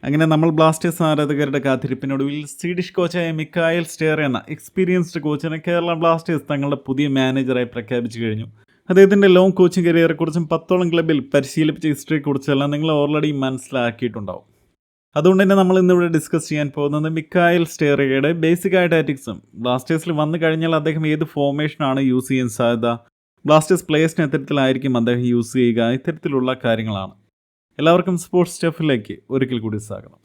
അങ്ങനെ നമ്മൾ ബ്ലാസ്റ്റേഴ്സ് ആരാധകരുടെ കാത്തിരിപ്പിനൊടുവിൽ സ്വീഡിഷ് കോച്ചായ മിക്കായൽ സ്റ്റേറെ എന്ന എക്സ്പീരിയൻസ്ഡ് കോച്ചിനെ കേരള ബ്ലാസ്റ്റേഴ്സ് തങ്ങളുടെ പുതിയ മാനേജറായി പ്രഖ്യാപിച്ചു കഴിഞ്ഞു. അദ്ദേഹത്തിൻ്റെ ലോങ് കോച്ചിങ് കരിയറെക്കുറിച്ചും 10ഓളം ക്ലബ്ബിൽ പരിശീലിപ്പിച്ച ഹിസ്റ്ററിയെക്കുറിച്ചെല്ലാം നിങ്ങൾ ഓൾറെഡി മനസ്സിലാക്കിയിട്ടുണ്ടാവും. അതുകൊണ്ട് തന്നെ നമ്മൾ ഇന്നിവിടെ ഡിസ്കസ് ചെയ്യാൻ പോകുന്നത് മിക്കായൽ സ്റ്റേറയുടെ ബേസിക് ആയ ടാറ്റിക്സും, ബ്ലാസ്റ്റേഴ്സിൽ വന്നു കഴിഞ്ഞാൽ അദ്ദേഹം ഏത് ഫോർമേഷനാണ് യൂസ് ചെയ്യാൻ സാധ്യത, ബ്ലാസ്റ്റേഴ്സ് പ്ലേയേഴ്സിന് എത്തരത്തിലായിരിക്കും അദ്ദേഹം യൂസ് ചെയ്യുക, ഇത്തരത്തിലുള്ള കാര്യങ്ങളാണ്. എല്ലാവർക്കും സ്പോർട്സ് സ്റ്റഫിലേക്ക് ഒരിക്കൽ കൂടി സ്വാഗതം.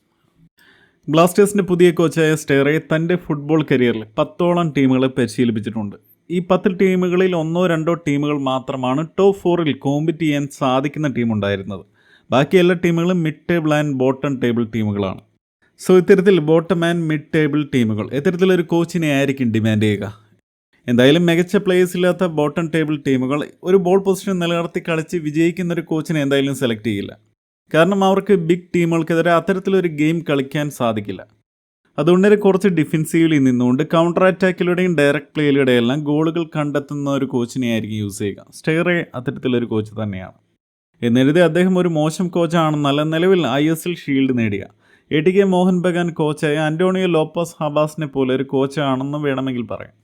ബ്ലാസ്റ്റേഴ്സിൻ്റെ പുതിയ കോച്ചായ സ്റ്റേറെ തൻ്റെ ഫുട്ബോൾ കരിയറിൽ 10ഓളം ടീമുകളെ പരിശീലിപ്പിച്ചിട്ടുണ്ട്. ഈ 10 ടീമുകളിൽ 1-2 ടീമുകൾ മാത്രമാണ് ടോപ്പ് 4-ൽ കോമ്പറ്റ് ചെയ്യാൻ സാധിക്കുന്ന ടീമുണ്ടായിരുന്നത്. ബാക്കി എല്ലാ ടീമുകളും mid table and bottom table ടീമുകളാണ്. സോ ഇത്തരത്തിൽ ബോട്ടം ആൻഡ് മിഡ് ടേബിൾ ടീമുകൾ ഇത്തരത്തിലൊരു കോച്ചിനെ ആയിരിക്കും ഡിമാൻഡ് ചെയ്യുക. എന്തായാലും മികച്ച പ്ലേയേഴ്സ് ഇല്ലാത്ത ബോട്ടം ടേബിൾ ടീമുകൾ ഒരു ബോൾ പൊസിഷൻ നിലനിർത്തി കളിച്ച് വിജയിക്കുന്ന ഒരു കോച്ചിനെ എന്തായാലും സെലക്ട് ചെയ്യില്ല. കാരണം അവർക്ക് ബിഗ് ടീമുകൾക്കെതിരെ അത്തരത്തിലൊരു ഗെയിം കളിക്കാൻ സാധിക്കില്ല. അതുകൊണ്ട് തന്നെ കുറച്ച് ഡിഫെൻസീവിൽ നിന്നുകൊണ്ട് കൗണ്ടർ അറ്റാക്കിലൂടെയും ഡയറക്റ്റ് പ്ലേയിലൂടെയും എല്ലാം ഗോളുകൾ കണ്ടെത്തുന്ന ഒരു കോച്ചിനെ ആയിരിക്കും യൂസ് ചെയ്യുക. സ്റ്റേറെ അത്തരത്തിലൊരു കോച്ച് തന്നെയാണ്. എന്നെഴുതി അദ്ദേഹം ഒരു മോശം കോച്ചാണെന്നല്ല, നിലവിൽ ISL ഷീൽഡ് നേടിയ ATK മോഹൻ ബഗാൻ കോച്ചായ അന്റോണിയോ ലോപ്പസ് ഹബാസിനെ പോലെ ഒരു കോച്ചാണെന്ന് വേണമെങ്കിൽ പറയാം.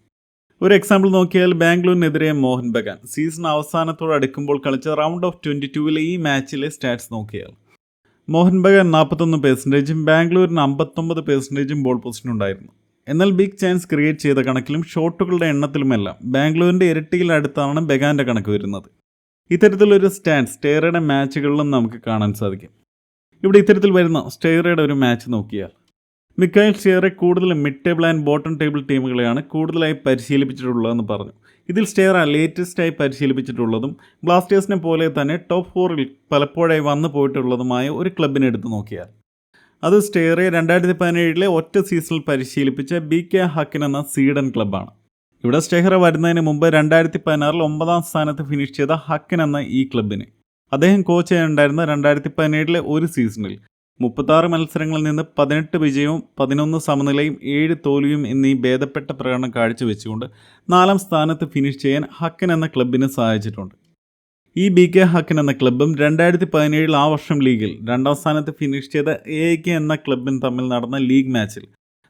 ഒരു എക്സാമ്പിൾ നോക്കിയാൽ ബാംഗ്ലൂരിനെതിരെ മോഹൻ ബഗാൻ സീസൺ അവസാനത്തോട് അടുക്കുമ്പോൾ കളിച്ച റൗണ്ട് ഓഫ് 22-ലെ ഈ മാച്ചിലെ സ്റ്റാറ്റ്സ് നോക്കിയാൽ മോഹൻ ബഗാൻ 41%, ബാംഗ്ലൂരിന് 59% ബോൾ പൊസിഷൻ ഉണ്ടായിരുന്നു. എന്നാൽ ബിഗ് ചാൻസ് ക്രിയേറ്റ് ചെയ്ത കണക്കിലും ഷോട്ടുകളുടെ എണ്ണത്തിലുമെല്ലാം ബാംഗ്ലൂരിൻ്റെ ഇരട്ടിയിലടുത്താണ് ബഗാൻ്റെ കണക്ക് വരുന്നത്. ഇത്തരത്തിലൊരു സ്റ്റാറ്റ്സ് സ്റ്റേറയുടെ മാച്ചുകളിലും നമുക്ക് കാണാൻ സാധിക്കും. ഇവിടെ ഇത്തരത്തിൽ വരുന്ന സ്റ്റേറയുടെ ഒരു മാച്ച് നോക്കിയാൽ മിക്കായൽ സ്റ്റേറെ കൂടുതലും mid table and bottom table ടീമുകളെയാണ് കൂടുതലായി പരിശീലിപ്പിച്ചിട്ടുള്ളതെന്ന് പറഞ്ഞു. ഇതിൽ സ്റ്റേറ ലേറ്റസ്റ്റായി പരിശീലിപ്പിച്ചിട്ടുള്ളതും ബ്ലാസ്റ്റേഴ്സിനെ പോലെ തന്നെ ടോപ്പ് 4-ൽ പലപ്പോഴായി വന്നു പോയിട്ടുള്ളതുമായ ഒരു ക്ലബിനെ എടുത്ത് നോക്കിയാൽ അത് സ്റ്റേറെ 2017-ലെ ഒറ്റ സീസണിൽ പരിശീലിപ്പിച്ച BK ഹക്കിൻ എന്ന സ്വീഡൻ ക്ലബ്ബാണ്. ഇവിടെ സ്റ്റേറെ വരുന്നതിന് മുമ്പ് 2016-ൽ 9ാം സ്ഥാനത്ത് ഫിനിഷ് ചെയ്ത ഹക്കിൻ എന്ന ഈ ക്ലബിന് അദ്ദേഹം കോച്ചായി ഉണ്ടായിരുന്ന 2017-ലെ ഒരു സീസണിൽ 36 മത്സരങ്ങളിൽ നിന്ന് 18 വിജയവും 11 സമനിലയും 7 തോൽവിയും എന്നീ ഭേദപ്പെട്ട പ്രകടനം കാഴ്ചവെച്ചുകൊണ്ട് 4ാം സ്ഥാനത്ത് ഫിനിഷ് ചെയ്യാൻ ഹക്കിൻ എന്ന ക്ലബിന് സാധിച്ചിട്ടുണ്ട്. ഈ BK ഹക്കിൻ എന്ന ക്ലബ്ബും 2017-ൽ ആ വർഷം ലീഗിൽ 2ാം സ്ഥാനത്ത് ഫിനിഷ് ചെയ്ത AEK എന്ന ക്ലബും തമ്മിൽ നടന്ന ലീഗ് മാച്ചിൽ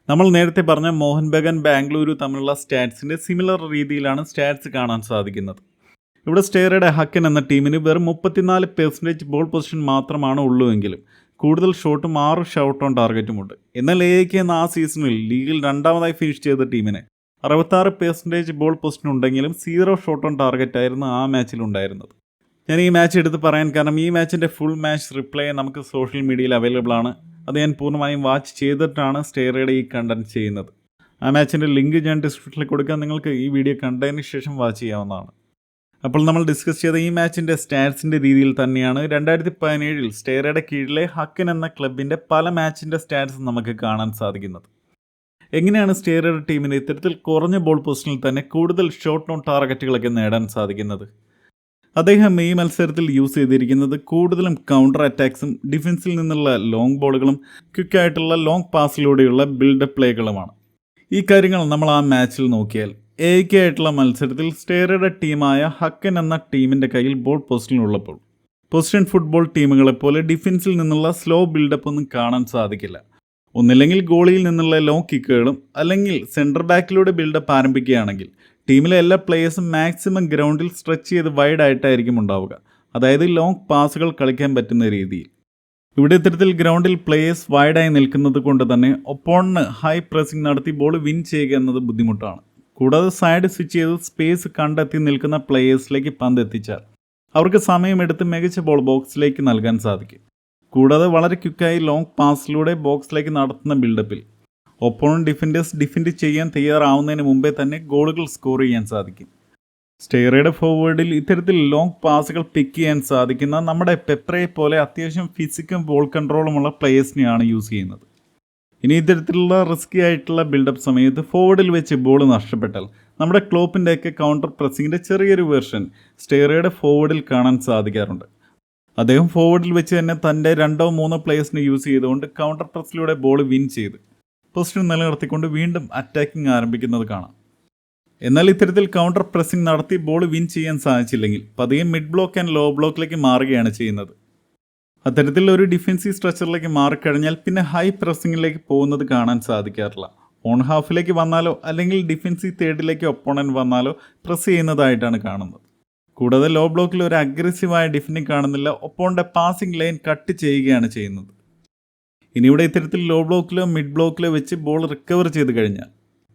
നമ്മൾ നേരത്തെ പറഞ്ഞ മോഹൻ ബഗാൻ ബാംഗ്ലൂരു തമ്മിലുള്ള സ്റ്റാറ്റ്സിൻ്റെ സിമിലർ രീതിയിലാണ് സ്റ്റാറ്റ്സ് കാണാൻ സാധിക്കുന്നത്. ഇവിടെ സ്റ്റേറയുടെ ഹക്കിൻ എന്ന ടീമിന് വെറും 34% ബോൾ പൊസിഷൻ മാത്രമാണ് ഉള്ളുവെങ്കിലും കൂടുതൽ ഷോട്ടും 6 ഷോട്ട് ഓൺ ടാർഗറ്റുമുണ്ട്. എന്നാൽ AEK എന്ന ആ സീസണിൽ ലീഗിൽ 2ാമതായി ഫിനിഷ് ചെയ്ത ടീമിന് 66% ബോൾ പൊസിഷൻ ഉണ്ടെങ്കിലും 0 ഷോട്ട് ഓൺ ടാർഗറ്റായിരുന്നു ആ മാച്ചിൽ ഉണ്ടായിരുന്നത്. ഞാൻ ഈ മാച്ച് എടുത്ത് പറയാൻ കാരണം ഈ മാച്ചിൻ്റെ ഫുൾ മാച്ച് റിപ്ലൈ നമുക്ക് സോഷ്യൽ മീഡിയയിൽ അവൈലബിൾ ആണ്. അത് ഞാൻ പൂർണ്ണമായും വാച്ച് ചെയ്തിട്ടാണ് സ്റ്റേറയുടെ ഈ കണ്ടന്റ് ചെയ്യുന്നത്. ആ മാച്ചിൻ്റെ ലിങ്ക് ഞാൻ ഡിസ്ക്രിപ്ഷനിൽ കൊടുക്കാൻ, നിങ്ങൾക്ക് ഈ വീഡിയോ കണ്ടതിന് ശേഷം വാച്ച് ചെയ്യാവുന്നതാണ്. അപ്പോൾ നമ്മൾ ഡിസ്കസ് ചെയ്ത ഈ മാച്ചിൻ്റെ സ്റ്റാറ്റ്സിൻ്റെ രീതിയിൽ തന്നെയാണ് 2017-ൽ സ്റ്റേറയുടെ കീഴിലെ ഹക്കിൻ എന്ന ക്ലബിൻ്റെ പല മാച്ചിൻ്റെ സ്റ്റാറ്റ്സ് നമുക്ക് കാണാൻ സാധിക്കുന്നത്. എങ്ങനെയാണ് സ്റ്റേറയുടെ ടീമിന് ഇത്തരത്തിൽ കുറഞ്ഞ ബോൾ പൊസിഷനിൽ തന്നെ കൂടുതൽ ഷോട്ട് ഓൺ ടാർഗറ്റുകളൊക്കെ നേടാൻ സാധിക്കുന്നത്? അദ്ദേഹം ഈ മത്സരത്തിൽ യൂസ് ചെയ്തിരിക്കുന്നത് കൂടുതലും കൗണ്ടർ അറ്റാക്സും ഡിഫൻസിൽ നിന്നുള്ള ലോങ് ബോളുകളും ക്വിക്കായിട്ടുള്ള ലോങ് പാസിലൂടെയുള്ള ബിൽഡപ്പ് പ്ലേകളുമാണ്. ഈ കാര്യങ്ങൾ നമ്മൾ ആ മാച്ചിൽ നോക്കിയാൽ AEK ആയിട്ടുള്ള മത്സരത്തിൽ സ്റ്റേറയുടെ ടീമായ ഹക്കിൻ എന്ന ടീമിൻ്റെ കയ്യിൽ ബോൾ പൊസിഷനിലുള്ളപ്പോൾ പൊസിഷൻ ഫുട്ബോൾ ടീമുകളെപ്പോലെ ഡിഫൻസിൽ നിന്നുള്ള സ്ലോ ബിൽഡപ്പ് ഒന്നും കാണാൻ സാധിക്കില്ല. ഒന്നില്ലെങ്കിൽ ഗോളിയിൽ നിന്നുള്ള ലോങ് കിക്കുകളും അല്ലെങ്കിൽ സെൻറ്റർ ബാക്കിലൂടെ ബിൽഡപ്പ് ആരംഭിക്കുകയാണെങ്കിൽ ടീമിലെ എല്ലാ പ്ലേയേഴ്സും മാക്സിമം ഗ്രൗണ്ടിൽ സ്ട്രെച്ച് ചെയ്ത് വൈഡ് ആയിട്ടായിരിക്കും ഉണ്ടാവുക. അതായത് ലോങ് പാസുകൾ കളിക്കാൻ പറ്റുന്ന രീതിയിൽ. ഇവിടെ ഇത്തരത്തിൽ ഗ്രൗണ്ടിൽ പ്ലേയേഴ്സ് വൈഡായി നിൽക്കുന്നത് കൊണ്ട് തന്നെ ഒപ്പോണന് ഹൈ പ്രസിംഗ് നടത്തി ബോൾ വിൻ ചെയ്യുക എന്നത് ബുദ്ധിമുട്ടാണ്. കൂടാതെ സൈഡ് സ്വിച്ച് ചെയ്ത് സ്പേസ് കണ്ടെത്തി നിൽക്കുന്ന പ്ലേയേഴ്സിലേക്ക് പന്ത് എത്തിച്ചാൽ അവർക്ക് സമയമെടുത്ത് മികച്ച ബോൾ ബോക്സിലേക്ക് നൽകാൻ സാധിക്കും. കൂടാതെ വളരെ ക്വിക്കായി ലോങ് പാസിലൂടെ ബോക്സിലേക്ക് നടത്തുന്ന ബിൽഡപ്പിൽ ഒപ്പോണന്റ് ഡിഫൻഡേഴ്സ് ഡിഫെൻഡ് ചെയ്യാൻ തയ്യാറാവുന്നതിന് മുമ്പേ തന്നെ ഗോളുകൾ സ്കോർ ചെയ്യാൻ സാധിക്കും. സ്റ്റേറയുടെ ഫോർവേഡിൽ ഇത്തരത്തിൽ ലോങ് പാസുകൾ പിക്ക് ചെയ്യാൻ സാധിക്കുന്ന നമ്മുടെ പെപ്രയെ പോലെ അത്യാവശ്യം ഫിസിക്കും ബോൾ കൺട്രോളുമുള്ള പ്ലേയേഴ്സിനെയാണ് യൂസ് ചെയ്യുന്നത്. ഇനി ഇത്തരത്തിലുള്ള റിസ്കി ആയിട്ടുള്ള ബിൽഡപ്പ് സമയത്ത് ഫോർവേഡിൽ വെച്ച് ബോൾ നഷ്ടപ്പെട്ടാൽ നമ്മുടെ ക്ലോപ്പിൻ്റെയൊക്കെ കൗണ്ടർ പ്രസിങ്ങിൻ്റെ ചെറിയൊരു വെർഷൻ സ്റ്റേറയുടെ ഫോർവേഡിൽ കാണാൻ സാധിക്കാറുണ്ട്. അദ്ദേഹം ഫോർവേഡിൽ വെച്ച് തന്നെ തൻ്റെ 2-3 പ്ലേയേഴ്സിനെ യൂസ് ചെയ്തുകൊണ്ട് കൗണ്ടർ പ്രസിലൂടെ ബോൾ വിൻ ചെയ്ത് പൊസിഷൻ നിലനിർത്തിക്കൊണ്ട് വീണ്ടും അറ്റാക്കിംഗ് ആരംഭിക്കുന്നത് കാണാം. എന്നാൽ ഇത്തരത്തിൽ കൗണ്ടർ പ്രസിംഗ് നടത്തി ബോൾ വിൻ ചെയ്യാൻ സാധിച്ചില്ലെങ്കിൽ പതിയെ മിഡ് ബ്ലോക്ക് ആൻഡ് ലോ ബ്ലോക്കിലേക്ക് മാറുകയാണ് ചെയ്യുന്നത്. അത്തരത്തിൽ ഒരു ഡിഫൻസീവ് സ്ട്രക്ചറിലേക്ക് മാറിക്കഴിഞ്ഞാൽ പിന്നെ ഹൈ പ്രസ്സിങ്ങിലേക്ക് പോകുന്നത് കാണാൻ സാധിക്കാറില്ല. ഓൺ ഹാഫിലേക്ക് വന്നാലോ അല്ലെങ്കിൽ ഡിഫൻസീവ് തേർഡിലേക്ക് ഒപ്പോണൻറ്റ് വന്നാലോ പ്രസ് ചെയ്യുന്നതായിട്ടാണ് കാണുന്നത്. കൂടാതെ ലോ ബ്ലോക്കിൽ ഒരു അഗ്രസീവായ ഡിഫൻഡിങ് കാണുന്നില്ല, ഒപ്പോണിൻ്റെ പാസിംഗ് ലൈൻ കട്ട് ചെയ്യുകയാണ് ചെയ്യുന്നത്. ഇനിയിവിടെ ഇത്തരത്തിൽ ലോ ബ്ലോക്കിലോ മിഡ് ബ്ലോക്കിലോ വെച്ച് ബോൾ റിക്കവർ ചെയ്ത് കഴിഞ്ഞാൽ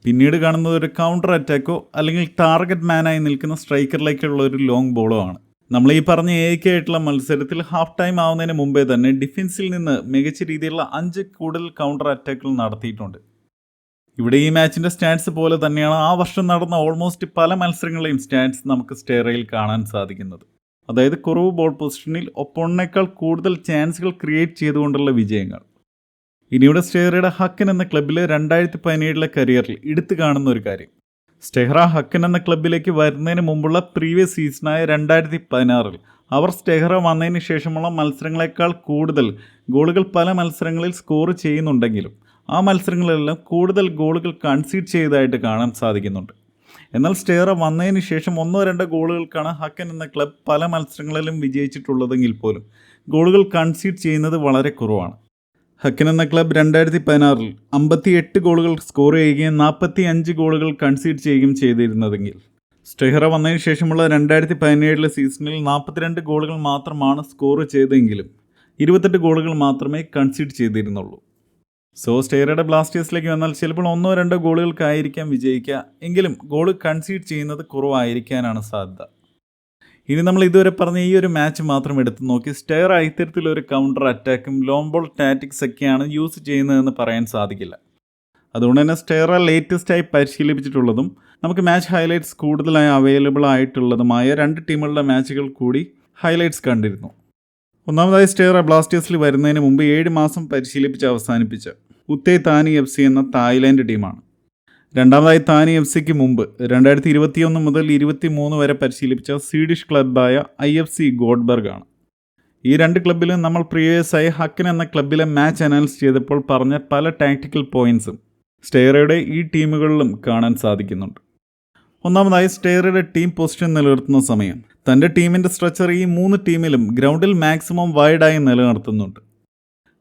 പിന്നീട് കാണുന്നത് ഒരു കൗണ്ടർ അറ്റാക്കോ അല്ലെങ്കിൽ ടാർഗറ്റ് മാനായി നിൽക്കുന്ന സ്ട്രൈക്കറിലേക്കുള്ള ഒരു ലോങ് ബോളോ ആണ്. നമ്മൾ ഈ പറഞ്ഞ ആയിട്ടുള്ള മത്സരത്തിൽ ഹാഫ് ടൈം ആവുന്നതിന് മുമ്പേ തന്നെ ഡിഫൻസിൽ നിന്ന് മികച്ച രീതിയിലുള്ള 5 കൂടുതൽ കൗണ്ടർ അറ്റാക്കുകൾ നടത്തിയിട്ടുണ്ട്. ഇവിടെ ഈ മാച്ചിൻ്റെ സ്റ്റാറ്റ്സ് പോലെ തന്നെയാണ് ആ വർഷം നടന്ന ഓൾമോസ്റ്റ് പല മത്സരങ്ങളെയും സ്റ്റാറ്റ്സ് നമുക്ക് സ്റ്റേറയിൽ കാണാൻ സാധിക്കുന്നത്. അതായത് കുറവ് ബോൾ പൊസിഷനിൽ ഒപ്പോണിനേക്കാൾ കൂടുതൽ ചാൻസുകൾ ക്രിയേറ്റ് ചെയ്തുകൊണ്ടുള്ള വിജയങ്ങൾ. ഇനിയുടെ സ്റ്റേറയുടെ ഹക്കൻ എന്ന ക്ലബ്ബിലെ 2017 കരിയറിൽ എടുത്തു കാണുന്ന ഒരു കാര്യം, സ്റ്റെഹ്റ ഹക്കൻ എന്ന ക്ലബ്ബിലേക്ക് വരുന്നതിന് മുമ്പുള്ള പ്രീവിയസ് സീസണായ 2016 അവർ സ്റ്റെഹ്റ വന്നതിന് ശേഷമുള്ള മത്സരങ്ങളെക്കാൾ കൂടുതൽ ഗോളുകൾ പല മത്സരങ്ങളിൽ സ്കോർ ചെയ്യുന്നുണ്ടെങ്കിലും ആ മത്സരങ്ങളിലെല്ലാം കൂടുതൽ ഗോളുകൾ കൺസീഡ് ചെയ്തതായിട്ട് കാണാൻ സാധിക്കുന്നുണ്ട്. എന്നാൽ സ്റ്റെഹ്റ വന്നതിന് ശേഷം 1-2 ഗോളുകൾക്കാണ് ഹക്കൻ എന്ന ക്ലബ്ബ് പല മത്സരങ്ങളിലും വിജയിച്ചിട്ടുള്ളതെങ്കിൽ പോലും ഗോളുകൾ കൺസീഡ് ചെയ്യുന്നത് വളരെ കുറവാണ്. ഹക്കൻ എന്ന ക്ലബ്ബ് 2016 58 ഗോളുകൾ സ്കോർ ചെയ്യുകയും 45 ഗോളുകൾ കൺസീഡ് ചെയ്യുകയും ചെയ്തിരുന്നതെങ്കിൽ സ്റ്റെഹ്റ വന്നതിന് ശേഷമുള്ള 2017 സീസണിൽ 42 ഗോളുകൾ മാത്രമാണ് സ്കോർ ചെയ്തതെങ്കിലും 28 ഗോളുകൾ മാത്രമേ കൺസീഡ് ചെയ്തിരുന്നുള്ളൂ. സോ സ്റ്റെഹ്റയുടെ ബ്ലാസ്റ്റേഴ്സിലേക്ക് വന്നാൽ ചിലപ്പോൾ 1-2 ഗോളുകൾക്കായിരിക്കാം വിജയിക്കുക, എങ്കിലും ഗോൾ കൺസീഡ് ചെയ്യുന്നത് കുറവായിരിക്കാനാണ് സാധ്യത. ഇനി നമ്മൾ ഇതുവരെ പറഞ്ഞ ഈ ഒരു മാച്ച് മാത്രം എടുത്തു നോക്കി സ്റ്റെഹ്റ ഇത്തരത്തിലൊരു കൗണ്ടർ അറ്റാക്കും ലോങ് ബോൾ ടാറ്റിക്സ് ഒക്കെയാണ് യൂസ് ചെയ്യുന്നതെന്ന് പറയാൻ സാധിക്കില്ല. അതുകൊണ്ട് തന്നെ സ്റ്റെഹ്റ ലേറ്റസ്റ്റായി പരിശീലിപ്പിച്ചിട്ടുള്ളതും നമുക്ക് മാച്ച് ഹൈലൈറ്റ്സ് കൂടുതലായി അവൈലബിൾ ആയിട്ടുള്ളതുമായ 2 ടീമുകളുടെ മാച്ചുകൾ കൂടി ഹൈലൈറ്റ്സ് കണ്ടിരുന്നു. ഒന്നാമതായി സ്റ്റെഹ്റ ബ്ലാസ്റ്റേഴ്സിൽ വരുന്നതിന് മുമ്പ് 7 മാസം പരിശീലിപ്പിച്ച് അവസാനിപ്പിച്ച ഉത്തേ താനി FC എന്ന തായ്ലാൻഡ് ടീമാണ്. രണ്ടാമതായി താനി FCക്ക് മുമ്പ് 2021 മുതൽ 2023 വരെ പരിശീലിപ്പിച്ച സ്വീഡിഷ് ക്ലബ്ബായ IFC ഗോഡ്ബർഗ് ആണ്. ഈ 2 ക്ലബ്ബിലും നമ്മൾ പ്രീവിയസ് ആയി ഹക്കൻ എന്ന ക്ലബ്ബിലെ മാച്ച് അനലൈസ് ചെയ്തപ്പോൾ പറഞ്ഞ പല ടാക്ടിക്കൽ പോയിൻറ്റ്സും സ്റ്റെഹ്റയുടെ ഈ ടീമുകളിലും കാണാൻ സാധിക്കുന്നുണ്ട്. ഒന്നാമതായി സ്റ്റെഹ്റയുടെ ടീം പൊസിഷൻ നിലനിർത്തുന്ന സമയം തൻ്റെ ടീമിൻ്റെ സ്ട്രക്ചർ ഈ 3 ടീമിലും ഗ്രൗണ്ടിൽ മാക്സിമം വൈഡായി നിലനിർത്തുന്നുണ്ട്.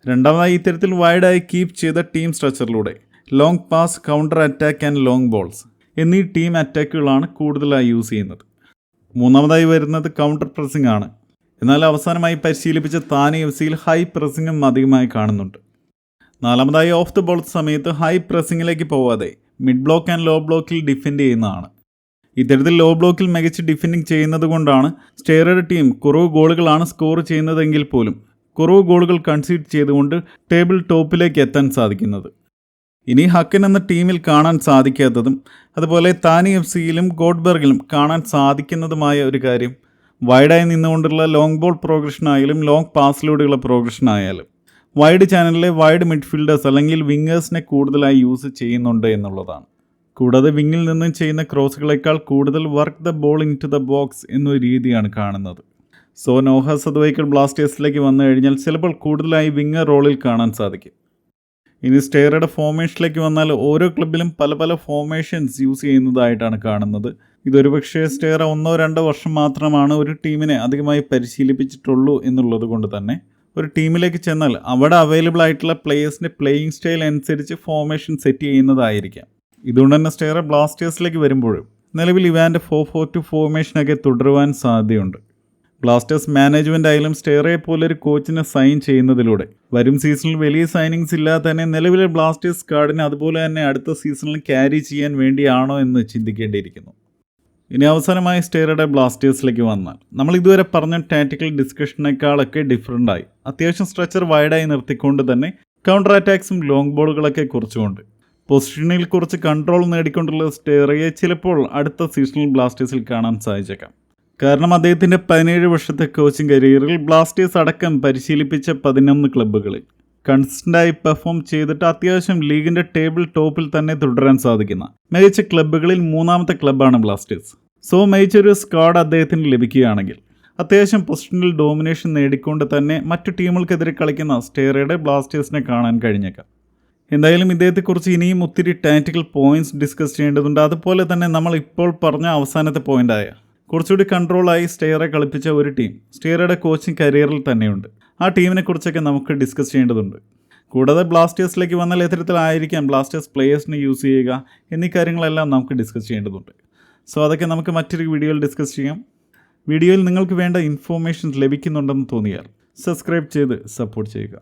രണ്ടാമതായി ഇത്തരത്തിൽ വൈഡായി കീപ്പ് ചെയ്ത ടീം സ്ട്രക്ചറിലൂടെ long pass, counter attack and long balls എന്നീ ടീം അറ്റാക്കുകളാണ് കൂടുതലായി യൂസ് ചെയ്യുന്നത്. മൂന്നാമതായി വരുന്നത് കൗണ്ടർ പ്രസ്സിംഗ് ആണ്. എന്നാൽ അവസാനമായി പരിശീലിപ്പിച്ച താനി FCയിൽ ഹൈ പ്രസ്സിങ്ങും അധികമായി കാണുന്നുണ്ട്. നാലാമതായി ഓഫ് ദ ബോൾ സമയത്ത് ഹൈ പ്രസ്സിങ്ങിലേക്ക് പോവാതെ മിഡ് ബ്ലോക്ക് ആൻഡ് ലോ ബ്ലോക്കിൽ ഡിഫെൻഡ് ചെയ്യുന്നതാണ്. ഇത്തരത്തിൽ ലോ ബ്ലോക്കിൽ മികച്ച ഡിഫെൻഡിങ് ചെയ്യുന്നത് കൊണ്ടാണ് സ്റ്റെഹ്റയുടെ ടീം കുറവ് ഗോളുകളാണ് സ്കോർ ചെയ്യുന്നതെങ്കിൽ പോലും കുറവ് ഗോളുകൾ കൺസീഡ് ചെയ്തുകൊണ്ട് ടേബിൾ ടോപ്പിലേക്ക് എത്താൻ സാധിക്കുന്നത്. ഇനി ഹക്കൻ എന്ന ടീമിൽ കാണാൻ സാധിക്കാത്തതും അതുപോലെ താനി FCയിലും ഗോഡ്ബർഗിലും കാണാൻ സാധിക്കുന്നതുമായ ഒരു കാര്യം വൈഡായി നിന്നുകൊണ്ടുള്ള ലോങ് ബോൾ പ്രോഗ്രഷൻ ആയാലും ലോങ് പാസിലൂടെയുള്ള പ്രോഗ്രഷൻ ആയാലും വൈഡ് ചാനലിലെ വൈഡ് മിഡ്ഫീൽഡേഴ്സ് അല്ലെങ്കിൽ വിങ്ങേഴ്സിനെ കൂടുതലായി യൂസ് ചെയ്യുന്നുണ്ട് എന്നുള്ളതാണ്. കൂടാതെ വിങ്ങിൽ നിന്നും ചെയ്യുന്ന ക്രോസുകളേക്കാൾ കൂടുതൽ work the ball into the box എന്നൊരു രീതിയാണ് കാണുന്നത്. സോ നോഹ സദുവൈക്കൽ ബ്ലാസ്റ്റേഴ്സിലേക്ക് വന്നു കഴിഞ്ഞാൽ ചിലപ്പോൾ കൂടുതലായി വിങ്ങർ റോളിൽ കാണാൻ സാധിക്കും. ഇനി സ്റ്റെഹ്റയുടെ ഫോർമേഷനിലേക്ക് വന്നാൽ ഓരോ ക്ലബിലും പല പല ഫോർമേഷൻസ് യൂസ് ചെയ്യുന്നതായിട്ടാണ് കാണുന്നത്. ഇതൊരു പക്ഷേ സ്റ്റെഹ്റ 1-2 വർഷം മാത്രമാണ് ഒരു ടീമിനെ അധികമായി പരിശീലിപ്പിച്ചിട്ടുള്ളൂ എന്നുള്ളത് കൊണ്ട് തന്നെ ഒരു ടീമിലേക്ക് ചെന്നാൽ അവിടെ അവൈലബിൾ ആയിട്ടുള്ള പ്ലേയേഴ്സിൻ്റെ പ്ലേയിങ് സ്റ്റൈൽ അനുസരിച്ച് ഫോർമേഷൻ സെറ്റ് ചെയ്യുന്നതായിരിക്കാം. ഇതുകൊണ്ട് തന്നെ സ്റ്റെഹ്റ ബ്ലാസ്റ്റേഴ്സിലേക്ക് വരുമ്പോഴും നിലവിൽ ഇവാൻ്റെ 4-4-2 ഫോർമേഷനൊക്കെ തുടരുവാൻ സാധ്യതയുണ്ട്. ബ്ലാസ്റ്റേഴ്സ് മാനേജ്മെൻ്റ് ആയാലും സ്റ്റെഹ്റയെ പോലൊരു കോച്ചിനെ സൈൻ ചെയ്യുന്നതിലൂടെ വരും സീസണിൽ വലിയ സൈനിങ്സ് ഇല്ലാതെ തന്നെ നിലവിലെ ബ്ലാസ്റ്റേഴ്സ് സ്ക്വാഡിനെ അതുപോലെ തന്നെ അടുത്ത സീസണിൽ ക്യാരി ചെയ്യാൻ വേണ്ടിയാണോ എന്ന് ചിന്തിക്കേണ്ടിയിരിക്കുന്നു. ഇനി അവസാനമായി സ്റ്റെഹ്റയുടെ ബ്ലാസ്റ്റേഴ്സിലേക്ക് വന്നാൽ നമ്മൾ ഇതുവരെ പറഞ്ഞ ടാക്ടിക്കൽ ഡിസ്കഷനേക്കാളൊക്കെ ഡിഫറൻ്റായി അത്യാവശ്യം സ്ട്രക്ചർ വൈഡായി നിർത്തിക്കൊണ്ട് തന്നെ കൗണ്ടർ അറ്റാക്സും ലോങ് ബോളുകളൊക്കെ കുറിച്ചുകൊണ്ട് പൊസിഷനിൽ കുറച്ച് കൺട്രോൾ നേടിക്കൊണ്ടുള്ള സ്റ്റെഹ്റയെ ചിലപ്പോൾ അടുത്ത സീസണിൽ ബ്ലാസ്റ്റേഴ്സിൽ കാണാൻ സാധിച്ചേക്കാം. കാരണം അദ്ദേഹത്തിൻ്റെ 17 വർഷത്തെ കോച്ചിങ് കരിയറിൽ ബ്ലാസ്റ്റേഴ്സ് അടക്കം പരിശീലിപ്പിച്ച 11 ക്ലബ്ബുകളിൽ കൺസിസ്റ്റൻ്റായി പെർഫോം ചെയ്തിട്ട് അത്യാവശ്യം ലീഗിൻ്റെ ടേബിൾ ടോപ്പിൽ തന്നെ തുടരാൻ സാധിക്കുന്ന മികച്ച ക്ലബ്ബുകളിൽ 3ാമത്തെ ക്ലബ്ബാണ് ബ്ലാസ്റ്റേഴ്സ്. സോ മികച്ചൊരു സ്ക്വാഡ് അദ്ദേഹത്തിന് ലഭിക്കുകയാണെങ്കിൽ അത്യാവശ്യം പൊസിഷനിൽ ഡോമിനേഷൻ നേടിക്കൊണ്ട് തന്നെ മറ്റു ടീമുകൾക്കെതിരെ കളിക്കുന്ന സ്റ്റെഹ്റയുടെ ബ്ലാസ്റ്റേഴ്സിനെ കാണാൻ കഴിഞ്ഞേക്കാം. എന്തായാലും ഇദ്ദേഹത്തെക്കുറിച്ച് ഇനിയും ഒത്തിരി ടാക്ടിക്കൽ പോയിൻറ്റ്സ് ഡിസ്കസ് ചെയ്യേണ്ടതുണ്ട്. അതുപോലെ തന്നെ നമ്മൾ ഇപ്പോൾ പറഞ്ഞ അവസാനത്തെ പോയിൻ്റായ കുറച്ചുകൂടി കൺട്രോളായി സ്റ്റെയറെ കളിപ്പിച്ച ഒരു ടീം സ്റ്റെയറുടെ കോച്ചിങ് കരിയറിൽ തന്നെയുണ്ട്. ആ ടീമിനെ കുറിച്ചൊക്കെ നമുക്ക് ഡിസ്കസ് ചെയ്യേണ്ടതുണ്ട്. കൂടാതെ ബ്ലാസ്റ്റേഴ്സിലേക്ക് വന്നാൽ എത്തരത്തിലായിരിക്കാം ബ്ലാസ്റ്റേഴ്സ് പ്ലേയേഴ്സിനെ യൂസ് ചെയ്യുക എന്നീ കാര്യങ്ങളെല്ലാം നമുക്ക് ഡിസ്കസ് ചെയ്യേണ്ടതുണ്ട്. സോ അതൊക്കെ നമുക്ക് മറ്റൊരു വീഡിയോയിൽ ഡിസ്കസ് ചെയ്യാം. വീഡിയോയിൽ നിങ്ങൾക്ക് വേണ്ട ഇൻഫോർമേഷൻ ലഭിക്കുന്നുണ്ടെന്ന് തോന്നിയാൽ സബ്സ്ക്രൈബ് ചെയ്ത് സപ്പോർട്ട് ചെയ്യുക.